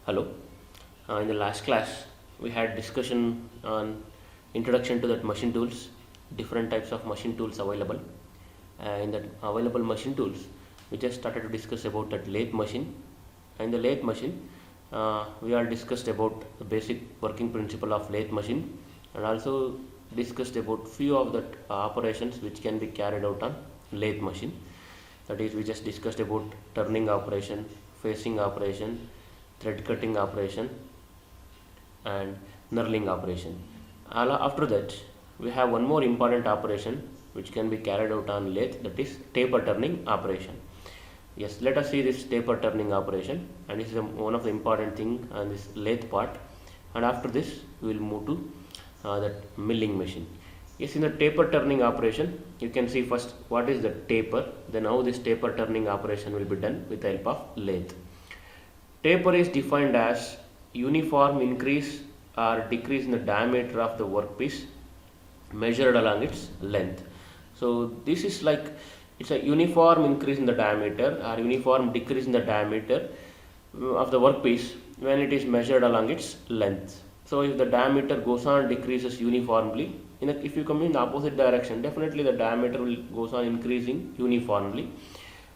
Hello. In the last class, we had discussion on introduction to that machine tools, different types of machine tools available. In that available machine tools, we just started to discuss about that lathe machine. And the lathe machine, we all discussed about the basic working principle of lathe machine, and also discussed about few of that operations which can be carried out on lathe machine. That is, we just discussed about turning operation, facing operation, thread cutting operation, and knurling operation. After that, we have one more important operation which can be carried out on lathe, that is taper turning operation. Yes, let us see this taper turning operation, and this is one of the important thing on this lathe part. And after this, we will move to that milling machine. Yes, in the taper turning operation, you can see first what is the taper, then how this taper turning operation will be done with the help of lathe. Taper is defined as uniform increase or decrease in the diameter of the workpiece measured along its length. So this is like it's a uniform increase in the diameter or uniform decrease in the diameter of the workpiece when it is measured along its length. So if the diameter goes on decreases uniformly, if you come in the opposite direction, definitely the diameter will goes on increasing uniformly,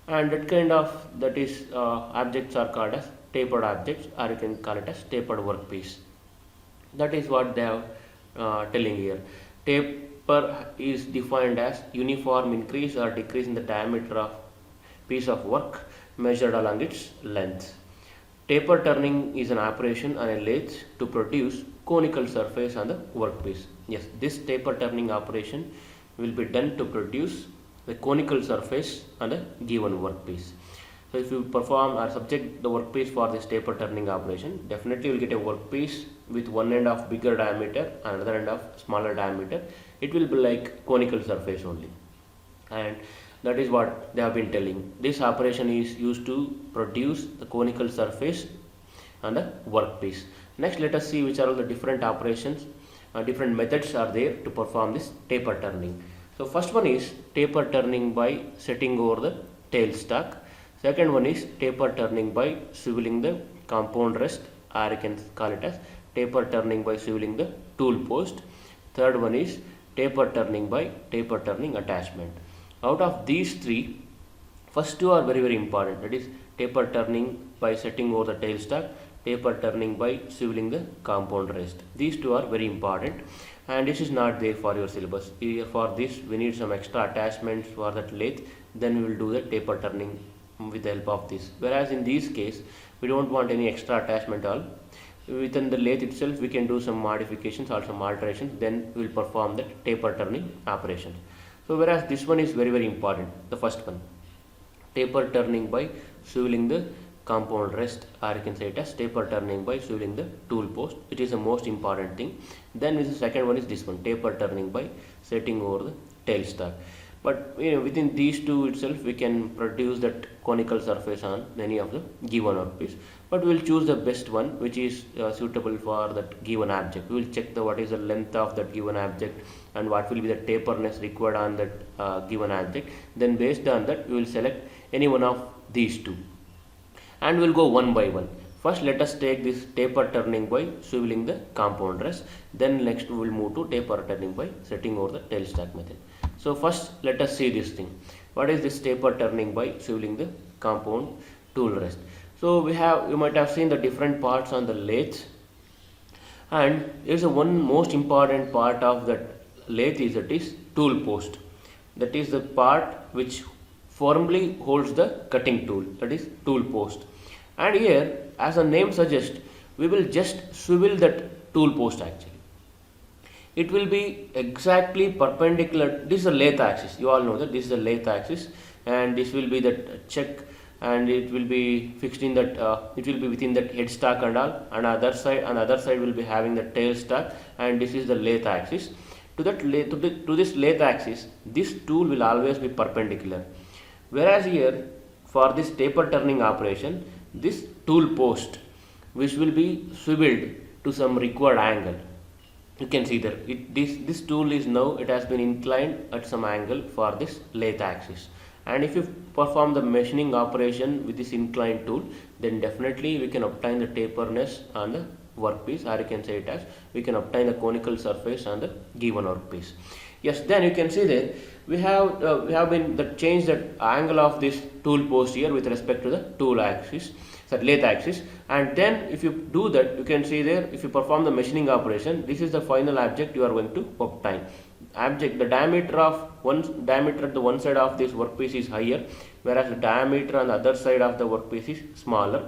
and that is objects are called as tapered objects, or you can call it as tapered workpiece. That is what they are telling here. Taper is defined as uniform increase or decrease in the diameter of piece of work measured along its length. Taper turning is an operation on a lathe to produce conical surface on the workpiece. Yes, this taper turning operation will be done to produce the conical surface on a given workpiece. So if you perform or subject the workpiece for this taper turning operation, definitely you will get a workpiece with one end of bigger diameter and another end of smaller diameter. It will be like conical surface only, and that is what they have been telling. This operation is used to produce the conical surface on the workpiece. Next, let us see which are all the different operations, different methods are there to perform this taper turning. So first one is taper turning by setting over the tailstock. Second one is taper turning by swiveling the compound rest, or you can call it as taper turning by swiveling the tool post. Third one is taper turning by taper turning attachment. Out of these three, first two are very important. That is taper turning by setting over the tailstock, taper turning by swiveling the compound rest. These two are very important, and this is not there for your syllabus. For this, we need some extra attachments for that lathe. Then we will do the taper turning with the help of this. Whereas in this case, we don't want any extra attachment at all. Within the lathe itself, we can do some modifications or some alterations. Then we will perform the taper turning operation. So whereas this one is very important, the first one, taper turning by swiveling the compound rest, or you can say it as taper turning by swiveling the tool post. It is the most important thing. Then the second one is this one, taper turning by setting over the tailstock. But within these two itself, we can produce that conical surface on any of the given workpiece. But we will choose the best one which is suitable for that given object. We will check what is the length of that given object and what will be the taperness required on that given object. Then based on that, we will select any one of these two, and we will go one by one. First, let us take this taper turning by swiveling the compound rest. Then next we will move to taper turning by setting over the tailstock method. So first, let us see this thing. What is this taper turning by swiveling the compound tool rest? So you might have seen the different parts on the lathe, and there is one most important part of that lathe is tool post. That is the part which firmly holds the cutting tool, that is tool post. And here, as the name suggests, we will just swivel that tool post actually. It will be exactly perpendicular. This is the lathe axis. You all know that this is the lathe axis, and this will be that check, and it will be fixed in that. It will be within that headstock and all. And other side will be having the tailstock, and this is the lathe axis. To this lathe axis, this tool will always be perpendicular. Whereas here, for this taper turning operation, this tool post, which will be swiveled to some required angle. You can see that this tool is now, it has been inclined at some angle for this lathe axis, And if you perform the machining operation with this inclined tool, then definitely we can obtain the taperness on the workpiece, or you can say it as we can obtain the conical surface on the given workpiece. Yes, then you can see that we have been changed the angle of this tool post here with respect to the tool axis, lathe axis, and then if you do that, you can see there, if you perform the machining operation, this is the final object you are going to obtain. The diameter at the one side of this workpiece is higher, whereas the diameter on the other side of the workpiece is smaller,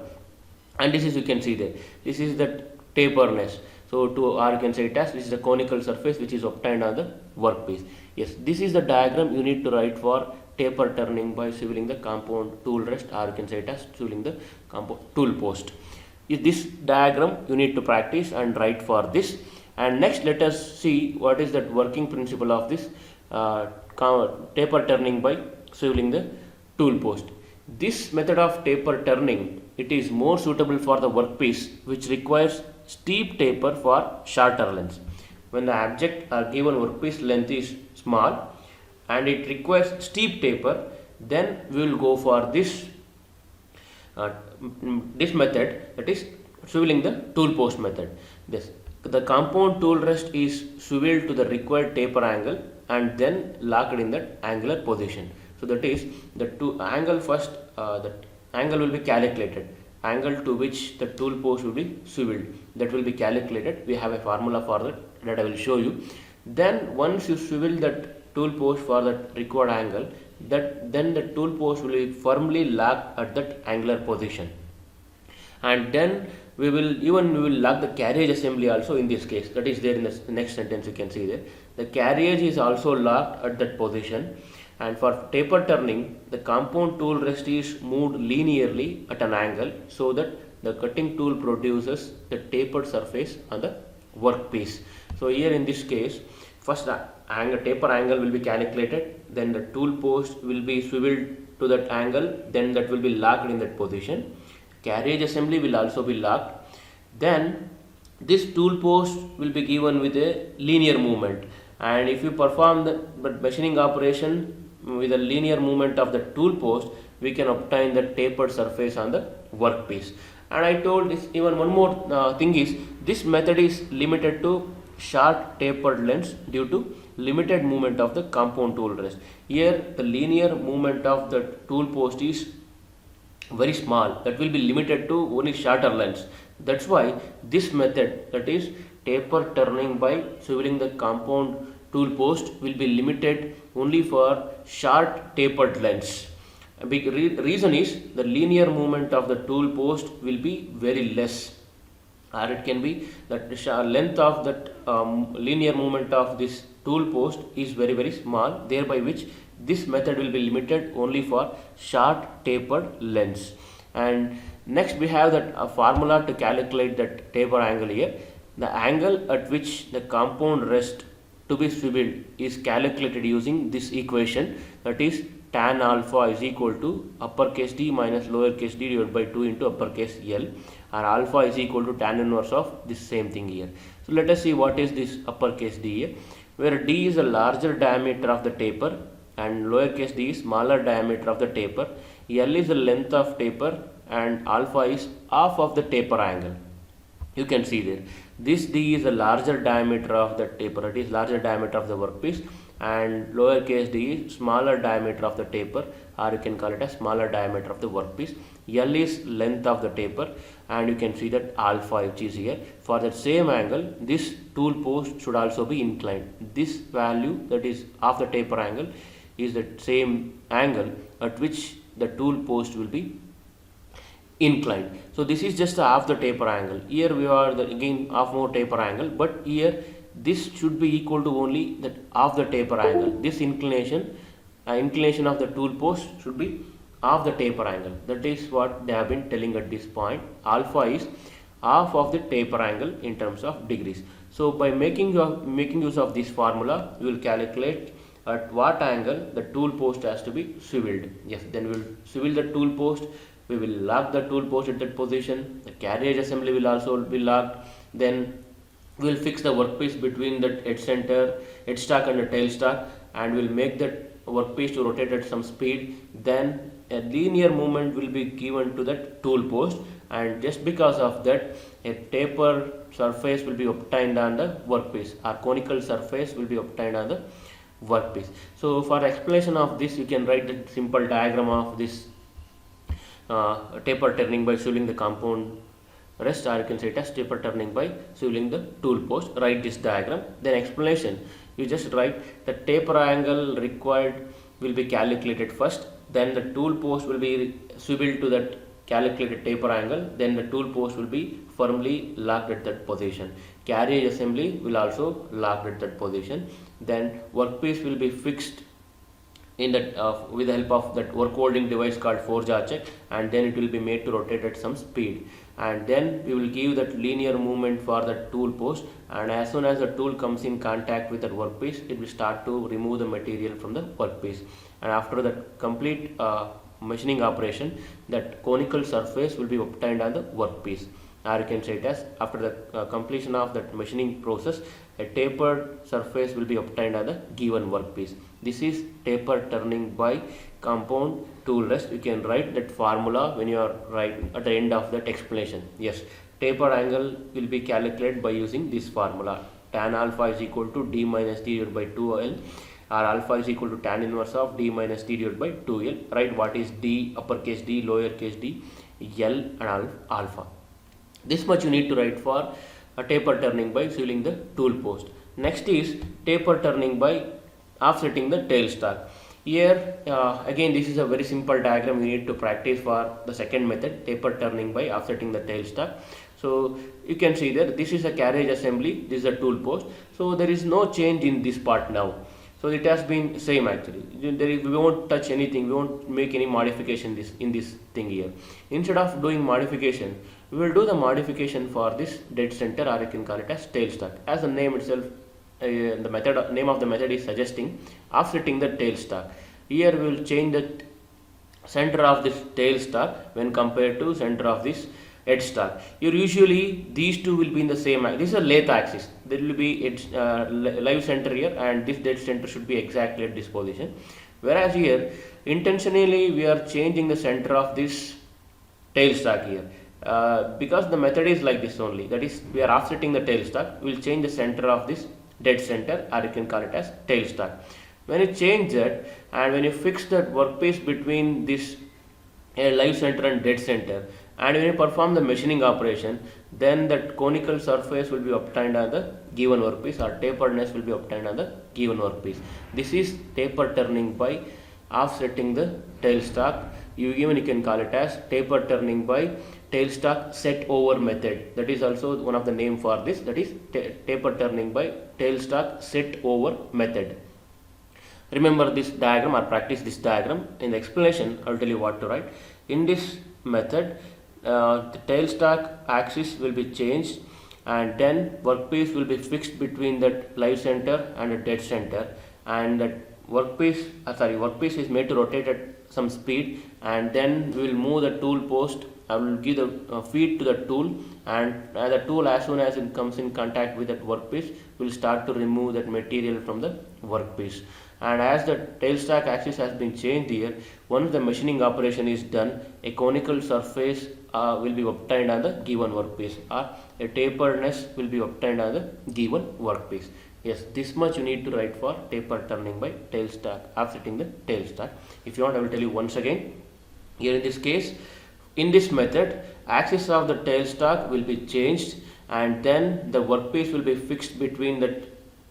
and this is, you can see there, this is the taperness. So or you can say it as this is the conical surface which is obtained on the workpiece. Yes, this is the diagram you need to write for taper turning by swiveling the compound tool rest, or you can say it as swiveling the compound tool post. This diagram you need to practice and write for this. And next, let us see what is that working principle of this taper turning by swiveling the tool post. This method of taper turning, it is more suitable for the workpiece which requires steep taper for shorter lengths. When the object or given workpiece length is small and it requires steep taper, then we will go for this method, that is swiveling the tool post method. The compound tool rest is swiveled to the required taper angle and then locked in that angular position. So that is the angle first, that angle will be calculated, angle to which the tool post will be swiveled, that will be calculated. We have a formula for that I will show you. Then once you swivel that tool post for that required angle, then the tool post will be firmly locked at that angular position, and then we will lock the carriage assembly also in this case. That is there in the next sentence, you can see there. The carriage is also locked at that position. And for taper turning, the compound tool rest is moved linearly at an angle so that the cutting tool produces the tapered surface on the workpiece. So here in this case, first the taper angle will be calculated, then the tool post will be swiveled to that angle, then that will be locked in that position. Carriage assembly will also be locked. Then this tool post will be given with a linear movement, and if you perform the machining operation with a linear movement of the tool post, we can obtain the tapered surface on the workpiece. And I told this, even one more thing is, this method is limited to short tapered lengths due to limited movement of the compound tool rest. Here the linear movement of the tool post is very small, that will be limited to only shorter lengths. That's why this method, that is taper turning by swiveling the compound tool post, will be limited only for short tapered lengths. A big reason is the linear movement of the tool post will be very less, or it can be that the length of that linear movement of this tool post is very small, thereby which this method will be limited only for short tapered lengths. And next we have that formula to calculate that taper angle here. The angle at which the compound rest to be swiveled is calculated using this equation, that is tan alpha is equal to uppercase D minus lowercase d divided by 2 into uppercase L, or alpha is equal to tan inverse of this same thing here. So let us see what is this uppercase D here, where D is a larger diameter of the taper and lowercase d is smaller diameter of the taper. L is the length of taper and alpha is half of the taper angle. You can see there, this D is a larger diameter of the taper, it is larger diameter of the workpiece, and lowercase d is smaller diameter of the taper, or you can call it a smaller diameter of the workpiece. L is length of the taper, and you can see that alpha which is here. For that same angle, this tool post should also be inclined. This value, that is of the taper angle, is the same angle at which the tool post will be inclined. So this is just half the taper angle. Here we are again half more taper angle, but here this should be equal to only that half the taper angle. This inclination of the tool post should be half the taper angle. That is what they have been telling at this point. Alpha is half of the taper angle in terms of degrees. So by making use of this formula, we will calculate at what angle the tool post has to be swiveled. Yes, then we will swivel the tool post. We will lock the tool post at that position. The carriage assembly will also be locked. Then we will fix the workpiece between the head stock and the tail stock, and we will make the workpiece to rotate at some speed, then a linear movement will be given to that tool post, and just because of that a taper surface will be obtained on the workpiece, or conical surface will be obtained on the workpiece. So for explanation of this, you can write the simple diagram of this taper turning by swiveling the compound rest, or you can say it as taper turning by swiveling the tool post. Write this diagram. Then explanation, you just write the taper angle required will be calculated first, then the tool post will be swiveled to that calculated taper angle, then the tool post will be firmly locked at that position. Carriage assembly will also locked at that position. Then workpiece will be fixed in that with the help of that work holding device called forge check, and then it will be made to rotate at some speed, and then we will give that linear movement for the tool post, and as soon as the tool comes in contact with that workpiece, it will start to remove the material from the workpiece, and after that complete machining operation, that conical surface will be obtained on the workpiece, or you can say it as after the completion of that machining process, a tapered surface will be obtained on the given workpiece. This is taper turning by compound tool rest. You can write that formula when you are writing at the end of that explanation. Yes, taper angle will be calculated by using this formula. Tan alpha is equal to d minus d divided by 2l, or alpha is equal to tan inverse of d minus d divided by 2l. Write what is d, uppercase d, lowercase d, l and alpha. This much you need to write for a taper turning by swiveling the tool post. Next is taper turning by offsetting the tailstock. Here again this is a very simple diagram you need to practice for the second method, taper turning by offsetting the tailstock. So you can see that this is a carriage assembly, this is a tool post, so there is no change in this part now. So it has been same actually. We won't touch anything, we won't make any modification in this thing here. Instead of doing modification, we will do the modification for this dead center, or you can call it as tailstock. As the name itself, the name of the method is suggesting offsetting the tailstock. Here we will change the center of this tailstock when compared to center of this headstock. Here usually these two will be in the same axis. This is a lathe axis. There will be live center here, and this dead center should be exactly at this position. Whereas here intentionally we are changing the center of this tailstock here. Because the method is like this only, that is we are offsetting the tailstock, we will change the center of this dead center, or you can call it as tailstock. When you change that, and when you fix that workpiece between this live center and dead center, and when you perform the machining operation, then that conical surface will be obtained on the given workpiece, or taperedness will be obtained on the given workpiece. This is taper turning by offsetting the tailstock. You can call it as taper turning by tailstock set over method. That is also one of the name for this, that is taper turning by tailstock set over method. Remember this diagram or practice this diagram. In the explanation I will tell you what to write. In this method the tailstock axis will be changed, and then workpiece will be fixed between that live center and the dead center, and that workpiece is made to rotate at some speed, and then we will move the tool post. I will give the feed to the tool, and the tool, as soon as it comes in contact with that workpiece, will start to remove that material from the workpiece. And as the tailstock axis has been changed here, once the machining operation is done, a conical surface will be obtained on the given workpiece, or a taperedness will be obtained on the given workpiece. Yes, this much you need to write for taper turning by tailstock, offsetting the tailstock. If you want, I will tell you once again. Here in this case, in this method, axis of the tailstock will be changed, and then the workpiece will be fixed between the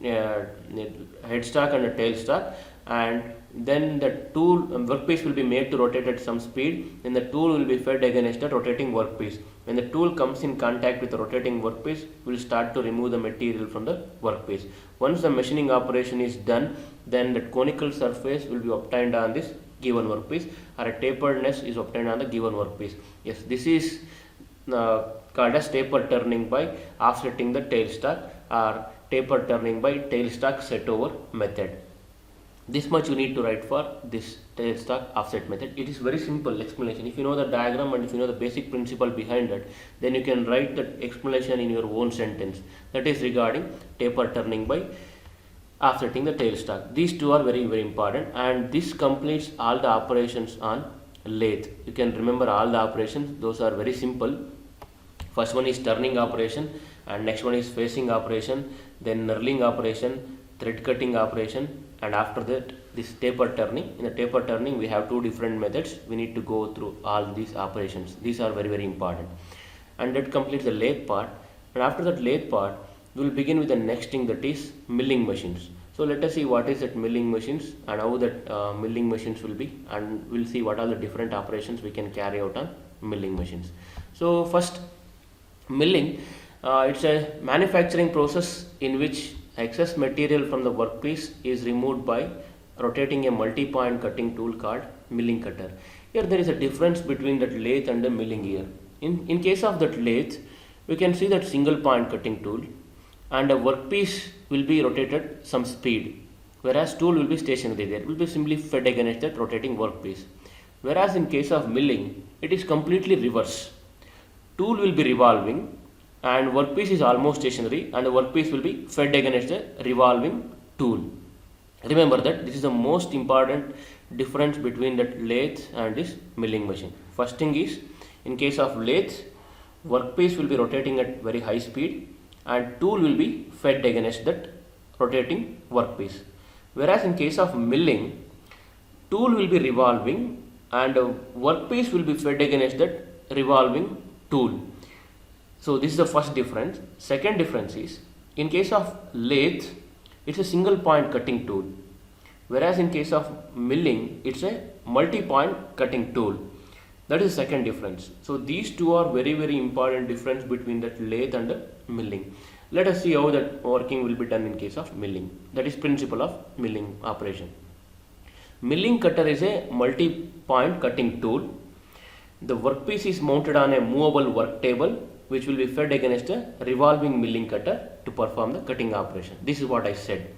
headstock and the tailstock, and then the tool workpiece will be made to rotate at some speed. Then the tool will be fed against the rotating workpiece. When the tool comes in contact with the rotating workpiece, we will start to remove the material from the workpiece. Once the machining operation is done, then the conical surface will be obtained on this given workpiece, or a taperedness is obtained on the given workpiece. Yes, this is called as taper turning by offsetting the tailstock, or taper turning by tailstock set over method. This much you need to write for this tailstock offset method. It is very simple explanation. If you know the diagram and if you know the basic principle behind it, then you can write that explanation in your own sentence. That is regarding taper turning by offsetting the tailstock. These two are very very important, and this completes all the operations on lathe. You can remember all the operations, those are very simple. First one is turning operation, and next one is facing operation, then knurling operation, thread cutting operation, and after that this taper turning. In the taper turning we have two different methods. We need to go through all these operations. These are very very important, and that completes the lathe part. And after that lathe part, we will begin with the next thing, that is milling machines. So let us see what is that milling machines and how that milling machines will be, and we'll see what are the different operations we can carry out on milling machines. So first, milling, it's a manufacturing process in which excess material from the workpiece is removed by rotating a multi-point cutting tool called milling cutter. Here there is a difference between that lathe and the milling here. In case of that lathe, we can see that single point cutting tool, and a workpiece will be rotated some speed, whereas tool will be stationary there, will be simply fed against that rotating workpiece. Whereas in case of milling, it is completely reverse. Tool will be revolving and workpiece is almost stationary, and the workpiece will be fed against the revolving tool. Remember that this is the most important difference between that lathe and this milling machine. First thing is, in case of lathe, workpiece will be rotating at very high speed and tool will be fed against that rotating workpiece. Whereas in case of milling, tool will be revolving and workpiece will be fed against that revolving tool. So this is the first difference. Second difference is, in case of lathe, it's a single point cutting tool, whereas in case of milling, it's a multi-point cutting tool. That is the second difference. So these two are very very important difference between that lathe and the milling. Let us see how that working will be done in case of milling. That is principle of milling operation. Milling cutter is a multi-point cutting tool. The workpiece is mounted on a movable work table which will be fed against a revolving milling cutter to perform the cutting operation. This is what I said.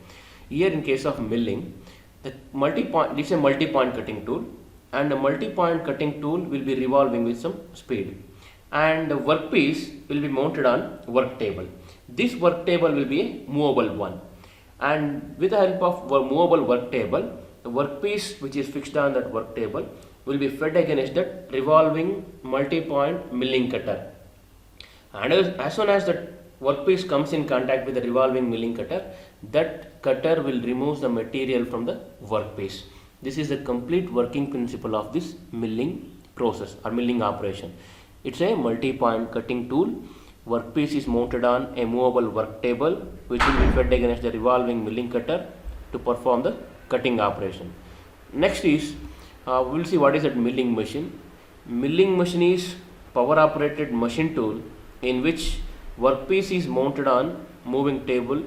Here in case of milling, this is a multi-point cutting tool, and the multi-point cutting tool will be revolving with some speed, and the workpiece will be mounted on work table. This work table will be a movable one, and with the help of a movable work table, the workpiece which is fixed on that work table will be fed against that revolving multi-point milling cutter. And as soon as the workpiece comes in contact with the revolving milling cutter, that cutter will remove the material from the workpiece. This is the complete working principle of this milling process or milling operation. It's a multi-point cutting tool. Workpiece is mounted on a movable work table which will be fed against the revolving milling cutter to perform the cutting operation. Next is, we will see what is that milling machine. Milling machine is power operated machine tool in which workpiece is mounted on moving table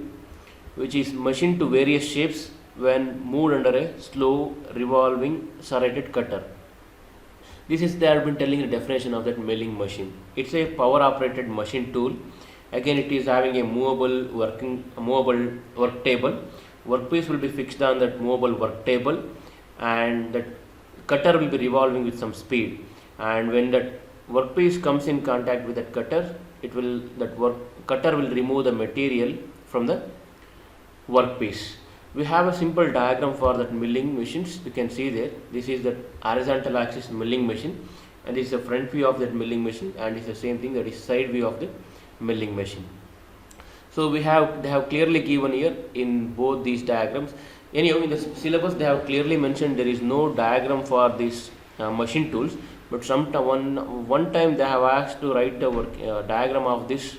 which is machined to various shapes when moved under a slow revolving serrated cutter. This is, they have been telling the definition of that milling machine. It's a power operated machine tool. Again, it is having a movable work table. Workpiece will be fixed on that movable work table, and that cutter will be revolving with some speed, and when that workpiece comes in contact with that cutter, cutter will remove the material from the workpiece. We have a simple diagram for that milling machines. You can see there, this is the horizontal axis milling machine, and this is the front view of that milling machine, and it's the same thing, that is side view of the milling machine. So they have clearly given here in both these diagrams. Anyhow, in the syllabus they have clearly mentioned there is no diagram for these machine tools, but one time they have asked to write a diagram of this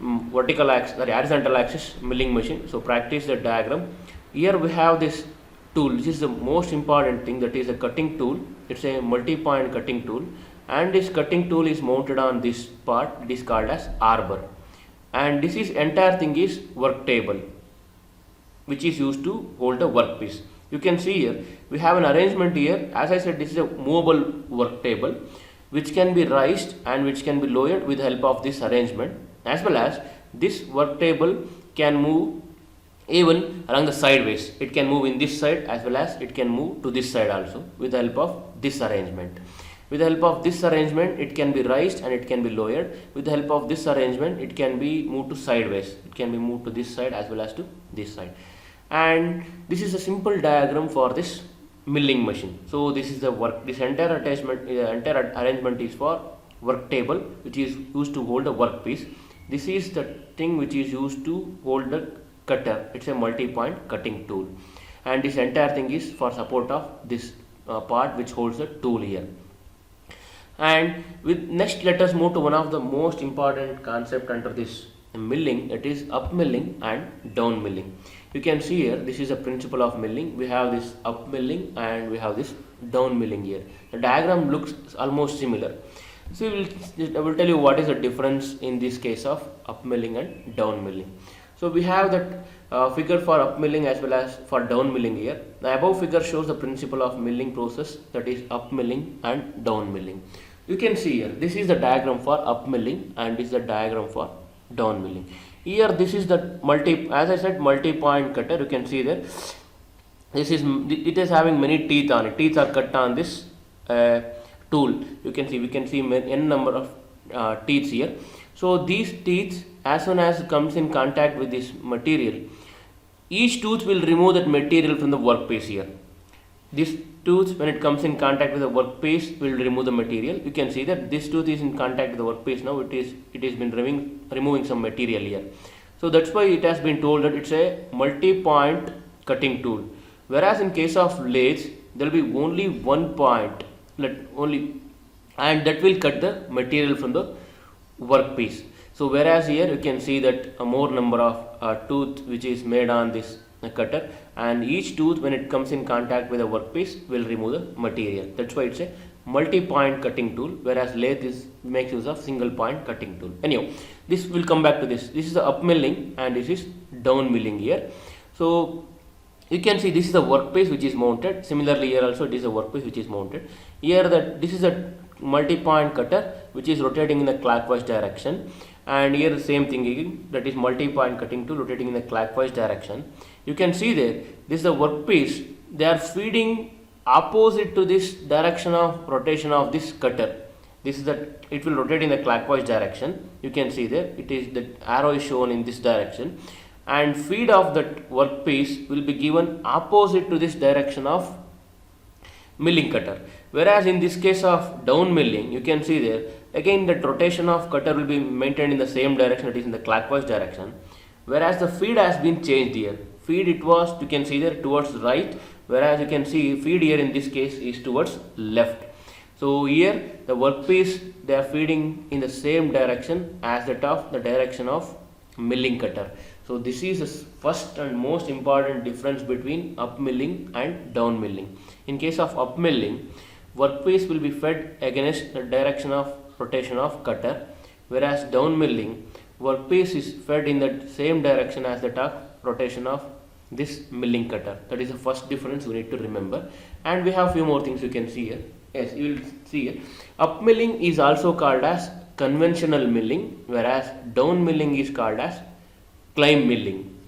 vertical axis or horizontal axis milling machine. So practice the diagram. Here we have this tool. This is the most important thing, that is a cutting tool. It's a multi-point cutting tool, and this cutting tool is mounted on this part. It is called as arbor, and this is entire thing is work table which is used to hold the workpiece. You can see here we have an arrangement here. As I said, this is a movable work table which can be raised and which can be lowered with the help of this arrangement, as well as this work table can move even along the sideways. It can move in this side as well as it can move to this side also with the help of this arrangement. With the help of this arrangement, it can be raised and it can be lowered. With the help of this arrangement, it can be moved to sideways. It can be moved to this side as well as to this side. And this is a simple diagram for this milling machine. So this is the work. This entire arrangement is for work table, which is used to hold a workpiece. This is the thing which is used to hold the cutter. It's a multi-point cutting tool, and this entire thing is for support of this part which holds the tool here. And with next, let us move to one of the most important concept under this milling, that is up milling and down milling. You can see here, this is a principle of milling. We have this up milling and we have this down milling here. The diagram looks almost similar. So I will tell you what is the difference in this case of up milling and down milling. So we have that figure for up milling as well as for down milling here. The above figure shows the principle of milling process, that is up milling and down milling. You can see here, this is the diagram for up milling and this is the diagram for down milling. Here this is the multi-point cutter. You can see there, it is having many teeth on it. Teeth are cut on this tool. We can see n number of teeth here. So these teeth, as soon as it comes in contact with this material, each tooth will remove that material from the workpiece here. This tooth, when it comes in contact with the workpiece, will remove the material. You can see that this tooth is in contact with the workpiece now. It has been removing some material here. So that's why it has been told that it's a multi-point cutting tool. Whereas in case of lathe, there will be only one point, and that will cut the material from the workpiece. So whereas here you can see that a more number of tooth which is made on this cutter, and each tooth, when it comes in contact with a workpiece, will remove the material. That's why it's a multi-point cutting tool, whereas lathe makes use of single point cutting tool. Anyhow, this will come back to this. This is the up milling and this is down milling here. So you can see this is the workpiece which is mounted. Similarly here also it is a workpiece which is mounted. Here this is a multi-point cutter which is rotating in the clockwise direction, and here the same thing again, that is multi-point cutting tool rotating in the clockwise direction. You can see there, this is the workpiece. They are feeding opposite to this direction of rotation of this cutter. This is that it will rotate in the clockwise direction. You can see there, it is the arrow is shown in this direction, and feed of that workpiece will be given opposite to this direction of milling cutter. Whereas in this case of down milling, you can see there, again that rotation of cutter will be maintained in the same direction, it is in the clockwise direction. Whereas the feed has been changed here. Feed, it was, you can see there, towards right, whereas you can see feed here in this case is towards left. So here the workpiece, they are feeding in the same direction as that of the direction of milling cutter. So this is the first and most important difference between up milling and down milling. In case of up milling, workpiece will be fed against the direction of rotation of cutter, whereas down milling, workpiece is fed in the same direction as that of rotation of this milling cutter. That is the first difference we need to remember. And we have few more things you can see here. Yes, you will see here. Up milling is also called as conventional milling, whereas down milling is called as climb milling.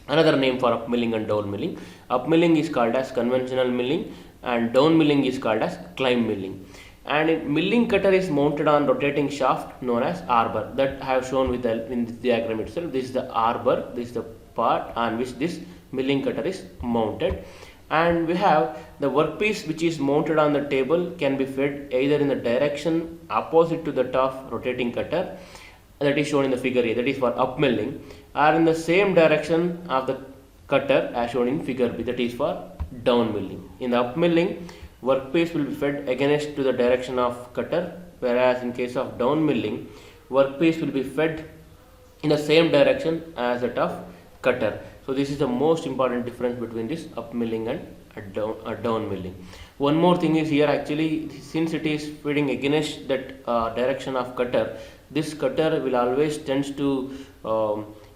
Another name for up milling and down milling. Up milling is called as conventional milling and down milling is called as climb milling. And milling cutter is mounted on rotating shaft known as arbor, that I have shown with in this diagram itself. This is the arbor, this is the part on which this milling cutter is mounted. And we have the workpiece which is mounted on the table can be fed either in the direction opposite to the top rotating cutter, that is shown in the figure here, that is for up milling, or in the same direction of the cutter as shown in figure B, that is for down milling. In the up milling, workpiece will be fed against to the direction of cutter, whereas in case of down milling, workpiece will be fed in the same direction as that of cutter. So this is the most important difference between this up milling and down milling. One more thing is here, actually, since it is feeding against that direction of cutter, this cutter will always tends to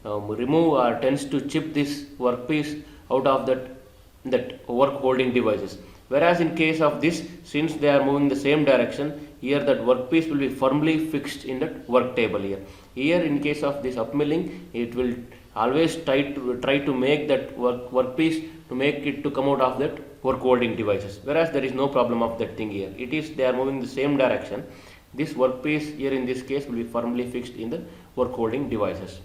remove or tends to chip this workpiece out of that work holding devices. Whereas in case of this, since they are moving the same direction, here that workpiece will be firmly fixed in that work table here. Here in case of this up milling, it will always try to make that workpiece to make it to come out of that work holding devices, whereas there is no problem of that thing here. It is they are moving the same direction. This workpiece here in this case will be firmly fixed in the work holding devices.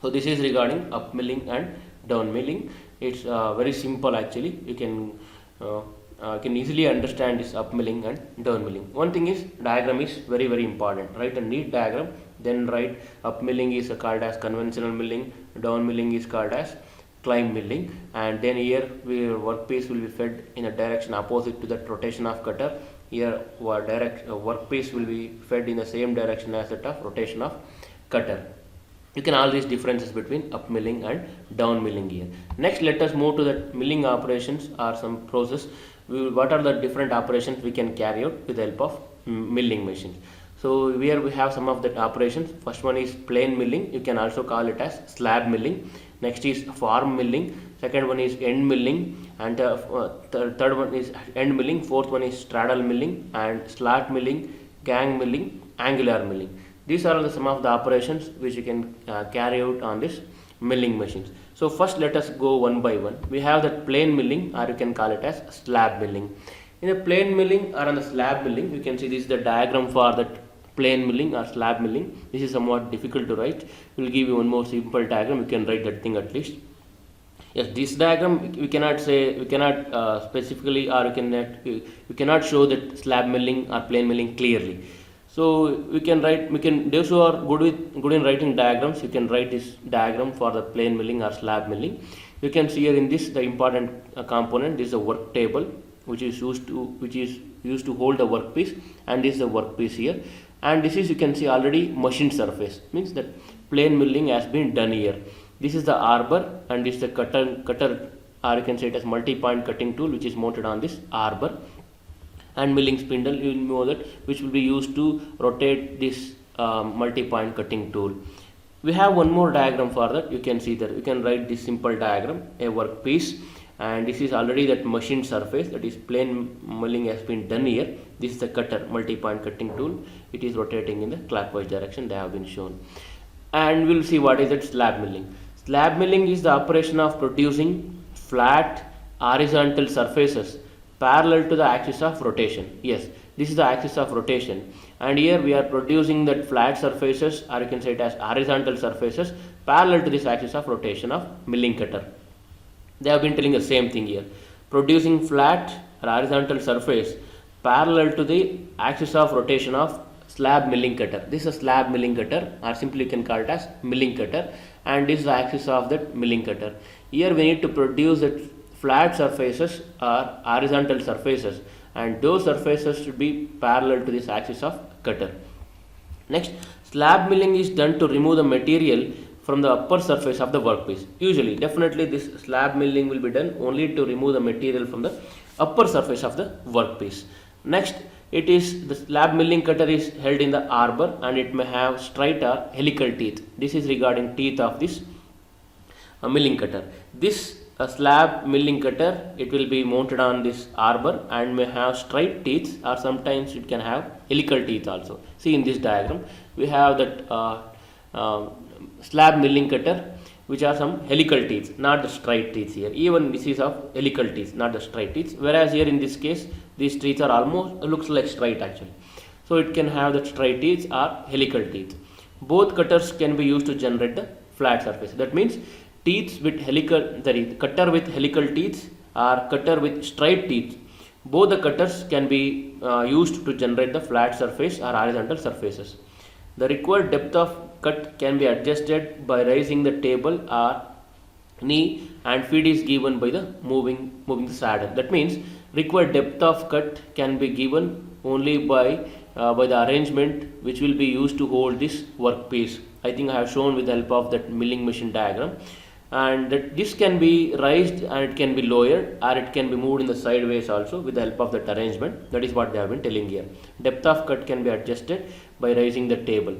So this is regarding up milling and down milling. It's very simple actually. You can easily understand this up milling and down milling. One thing is diagram is very important. Write a neat diagram, then write up milling is called as conventional milling, down milling is called as climb milling, and then here workpiece will be fed in a direction opposite to that rotation of cutter. Here workpiece will be fed in the same direction as that of rotation of cutter. You can all these differences between up milling and down milling here. Next, let us move to the milling operations or some process. What are the different operations we can carry out with the help of milling machines? So here we have some of the operations. First one is plain milling. You can also call it as slab milling. Next is form milling. Second one is end milling, and third one is end milling. Fourth one is straddle milling and slot milling, gang milling, angular milling. These are some of the operations which you can carry out on this milling machines. So first let us go one by one. We have the plain milling, or you can call it as slab milling. In the plain milling or on the slab milling, you can see this is the diagram for that plain milling or slab milling. This is somewhat difficult to write. We will give you one more simple diagram. You can write that thing at least. Yes, this diagram we cannot specifically, or you cannot show that slab milling or plain milling clearly. So those who are good in writing diagrams, you can write this diagram for the plain milling or slab milling. You can see here in this the important component. This is a work table which is used to hold the workpiece, and this is the workpiece here. And this is, you can see already, machined surface, means that plain milling has been done here. This is the arbor, and this is the cutter, or you can say it as multi-point cutting tool, which is mounted on this arbor. And milling spindle, you know that, which will be used to rotate this multi-point cutting tool. We have one more diagram for that. You can see that you can write this simple diagram, a workpiece, and this is already that machined surface, that is plain milling has been done here. This is the cutter, multi-point cutting tool. It is rotating in the clockwise direction. They have been shown. And we'll see what is that slab milling. Slab milling is the operation of producing flat horizontal surfaces parallel to the axis of rotation. Yes, this is the axis of rotation, and here we are producing that flat surfaces, or you can say it as horizontal surfaces, parallel to this axis of rotation of milling cutter. They have been telling the same thing here, producing flat or horizontal surface parallel to the axis of rotation of slab milling cutter. This is a slab milling cutter, or simply you can call it as milling cutter, and this is the axis of that milling cutter. Here we need to produce that flat surfaces or horizontal surfaces, and those surfaces should be parallel to this axis of cutter. Next, slab milling is done to remove the material from the upper surface of the workpiece. Usually, definitely this slab milling will be done only to remove the material from the upper surface of the workpiece. Next, it is the slab milling cutter is held in the arbor, and it may have straight or helical teeth. This is regarding teeth of this milling cutter. This slab milling cutter, it will be mounted on this arbor and may have straight teeth, or sometimes it can have helical teeth also. See in this diagram we have that slab milling cutter which are some helical teeth, not the straight teeth here. Even this is of helical teeth, not the straight teeth, whereas here in this case these teeth are almost looks like straight actually. So it can have the straight teeth or helical teeth. Both cutters can be used to generate the flat surface. That means teeth with cutter with helical teeth or cutter with straight teeth, both the cutters can be used to generate the flat surface or horizontal surfaces. The required depth of cut can be adjusted by raising the table or knee, and feed is given by the moving the saddle. That means required depth of cut can be given only by the arrangement which will be used to hold this workpiece. I think I have shown with the help of that milling machine diagram, and that this can be raised and it can be lowered, or it can be moved in the sideways also with the help of that arrangement. That is what they have been telling here. Depth of cut can be adjusted by raising the table,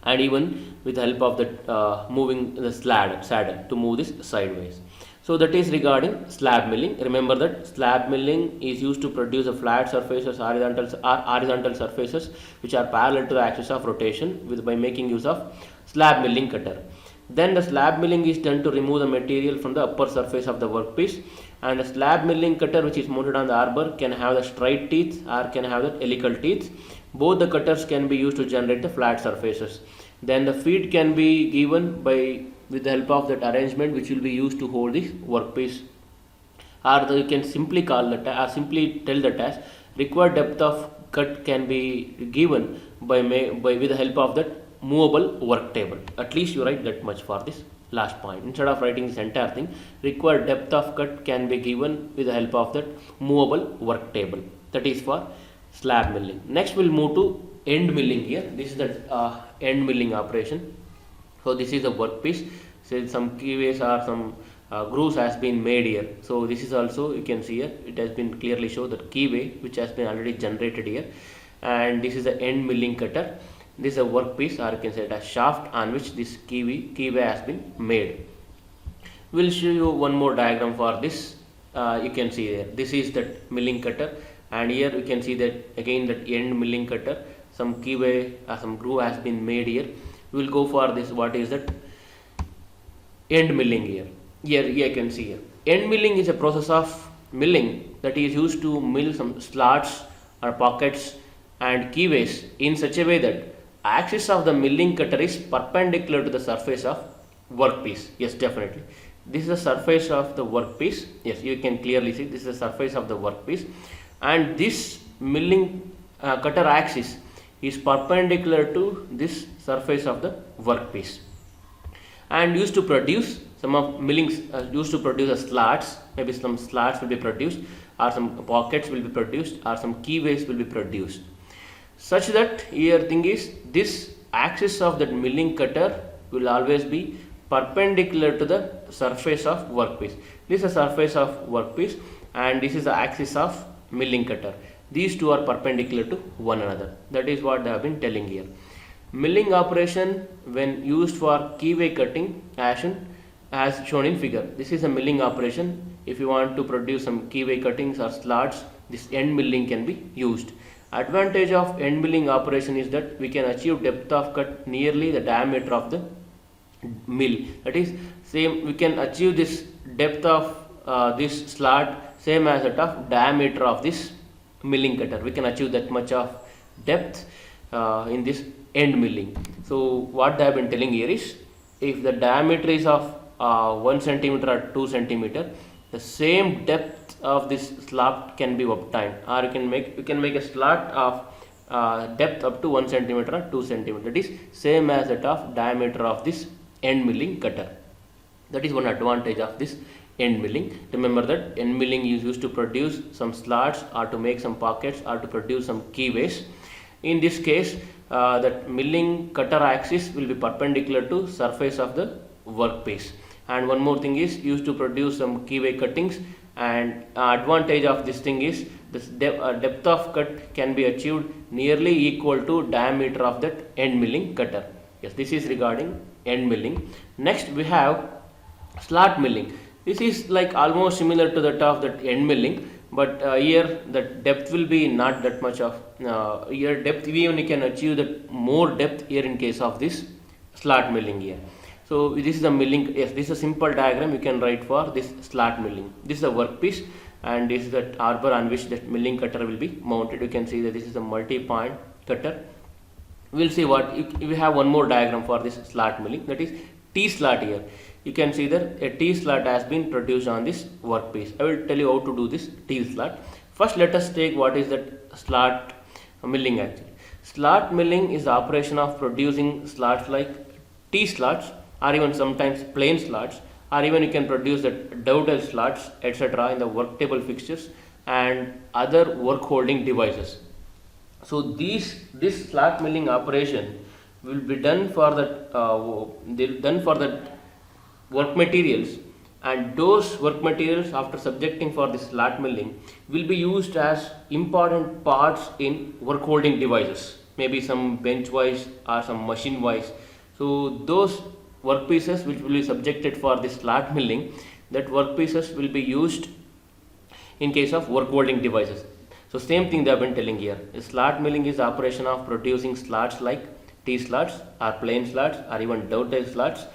and even with the help of that moving the saddle to move this sideways. So that is regarding slab milling. Remember that slab milling is used to produce a flat surfaces, horizontal surfaces which are parallel to the axis of rotation by making use of slab milling cutter. Then the slab milling is done to remove the material from the upper surface of the workpiece, and the slab milling cutter which is mounted on the arbor can have the straight teeth or can have the helical teeth. Both the cutters can be used to generate the flat surfaces. Then the feed can be given by with the help of that arrangement which will be used to hold the workpiece, or you can simply call the or simply tell the task required depth of cut can be given by with the help of that movable work table. At least you write that much for this last point. Instead of writing this entire thing, required depth of cut can be given with the help of that movable work table. That is for slab milling. Next we'll move to end milling here. This is the end milling operation. So this is the workpiece. So some keyways or some grooves has been made here. So this is also, you can see here, it has been clearly shown that keyway which has been already generated here, and this is the end milling cutter. This is a workpiece, or you can say it as shaft on which this keyway has been made. We'll show you one more diagram for this. You can see there, this is that milling cutter, and here you can see that again that end milling cutter, some keyway or some groove has been made here. We will go for this, what is that end milling here. Here you can see here, end milling is a process of milling that is used to mill some slots or pockets and keyways in such a way that axis of the milling cutter is perpendicular to the surface of workpiece. Yes, definitely. This is the surface of the workpiece. Yes, you can clearly see this is the surface of the workpiece, and this milling cutter axis is perpendicular to this surface of the workpiece, and used to produce some of millings used to produce a slots. Maybe some slots will be produced, or some pockets will be produced, or some keyways will be produced, such that here thing is this axis of that milling cutter will always be perpendicular to the surface of workpiece. This is the surface of workpiece, and this is the axis of milling cutter. These two are perpendicular to one another. That is what they have been telling here. Milling operation when used for keyway cutting action as shown in figure. This is a milling operation. If you want to produce some keyway cuttings or slots, this end milling can be used. Advantage of end milling operation is that we can achieve depth of cut nearly the diameter of the mill. That is same, we can achieve this depth of this slot same as that of diameter of this milling cutter. We can achieve that much of depth in this end milling. So what they have been telling here is, if the diameter is of 1 centimeter or 2 centimeter, the same depth of this slot can be obtained, or you can make a slot of depth up to 1 centimeter or 2 centimeter. That is same as that of diameter of this end milling cutter. That is one advantage of this end milling. Remember that end milling is used to produce some slots, or to make some pockets, or to produce some keyways. In this case, that milling cutter axis will be perpendicular to surface of the workpiece. And one more thing is used to produce some keyway cuttings, and advantage of this thing is this depth of cut can be achieved nearly equal to diameter of that end milling cutter. Yes, this is regarding end milling. Next we have slot milling. This is like almost similar to that of that end milling, but here the depth will be not that much of here depth, we only can achieve that more depth here in case of this slot milling here. So this is the milling. Yes, this is a simple diagram you can write for this slot milling. This is a workpiece, and this is the arbor on which that milling cutter will be mounted. You can see that this is a multi-point cutter. We'll see what we have one more diagram for this slot milling, that is T slot here. You can see that a T slot has been produced on this workpiece. I will tell you how to do this T slot. First, let us take what is that slot milling actually. Slot milling is the operation of producing slots like T slots, or even sometimes plain slots, or even you can produce the dovetail slots, etc. in the work table fixtures and other work holding devices. So this slot milling operation will be done for that work materials, and those work materials after subjecting for this slot milling will be used as important parts in work holding devices, maybe some bench wise or some machine wise. So those workpieces which will be subjected for this slot milling, that workpieces will be used in case of work holding devices. So same thing they have been telling here. Slot milling is the operation of producing slots like T slots or plain slots or even dovetail slots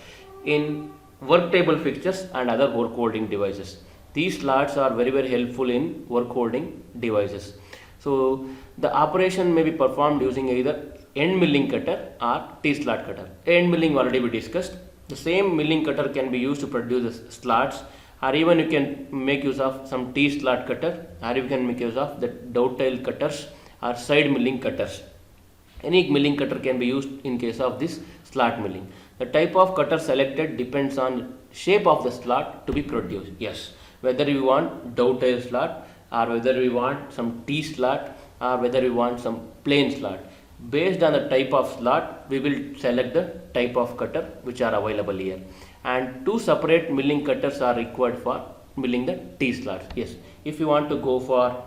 in work table fixtures and other work holding devices. These slots are very helpful in work holding devices. So the operation may be performed using either end milling cutter or T-slot cutter. End milling already we discussed. The same milling cutter can be used to produce the slots, or even you can make use of some T-slot cutter, or you can make use of the dovetail cutters or side milling cutters. Any milling cutter can be used in case of this slot milling. The type of cutter selected depends on shape of the slot to be produced. Yes, whether we want dovetail slot, or whether we want some T slot, or whether we want some plain slot. Based on the type of slot, we will select the type of cutter which are available here. And two separate milling cutters are required for milling the T slots. Yes, if you want to go for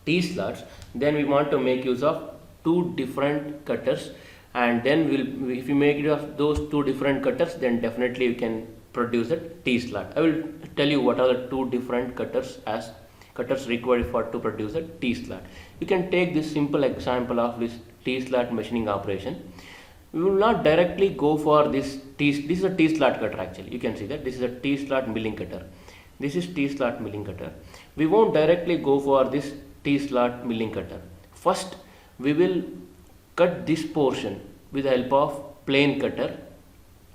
T slots, then we want to make use of two different cutters, and then if you make use of those two different cutters, then definitely you can produce a T slot. I will tell you what are the two different cutters as cutters required for to produce a T slot. You can take this simple example of this T slot machining operation. We will not directly go for this this is a T slot cutter actually. You can see that this is a T slot milling cutter. This is T slot milling cutter. We won't directly go for this T slot milling cutter. First, we will cut this portion with the help of plane cutter.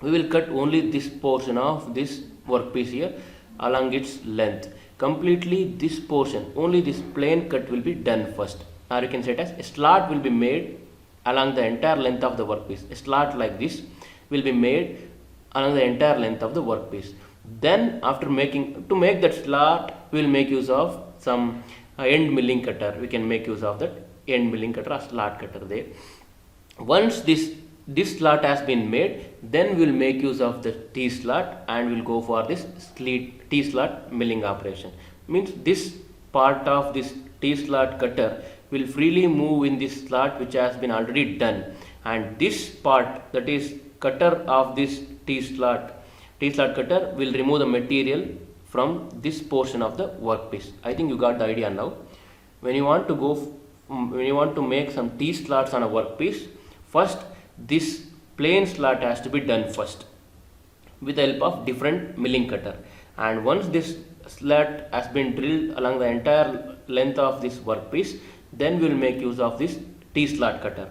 We will cut only this portion of this workpiece here along its length. Completely this portion, only this plane cut will be done first. Or you can say it as a slot will be made along the entire length of the workpiece. A slot like this will be made along the entire length of the workpiece. Then after to make that slot, we will make use of some end milling cutter. We can make use of that end milling cutter or slot cutter there. Once this slot has been made, then we will make use of the T slot and we will go for this T slot milling operation. Means this part of this T slot cutter will freely move in this slot which has been already done, and this part, that is cutter of this T slot cutter, will remove the material from this portion of the workpiece. I think you got the idea now. When you want to make some T slots on a workpiece, first this plain slot has to be done first with the help of different milling cutter, and once this slot has been drilled along the entire length of this workpiece, then we will make use of this T slot cutter.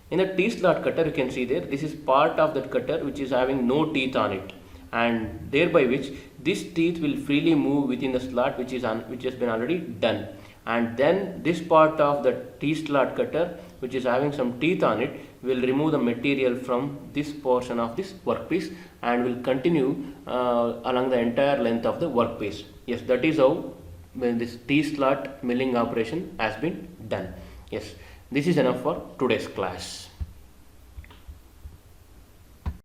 In the T slot cutter, you can see there, this is part of that cutter which is having no teeth on it, and thereby which this teeth will freely move within the slot which has been already done. And then this part of the T slot cutter which is having some teeth on it will remove the material from this portion of this workpiece and will continue along the entire length of the workpiece. Yes, that is how this T slot milling operation has been done. Yes, this is enough for today's class.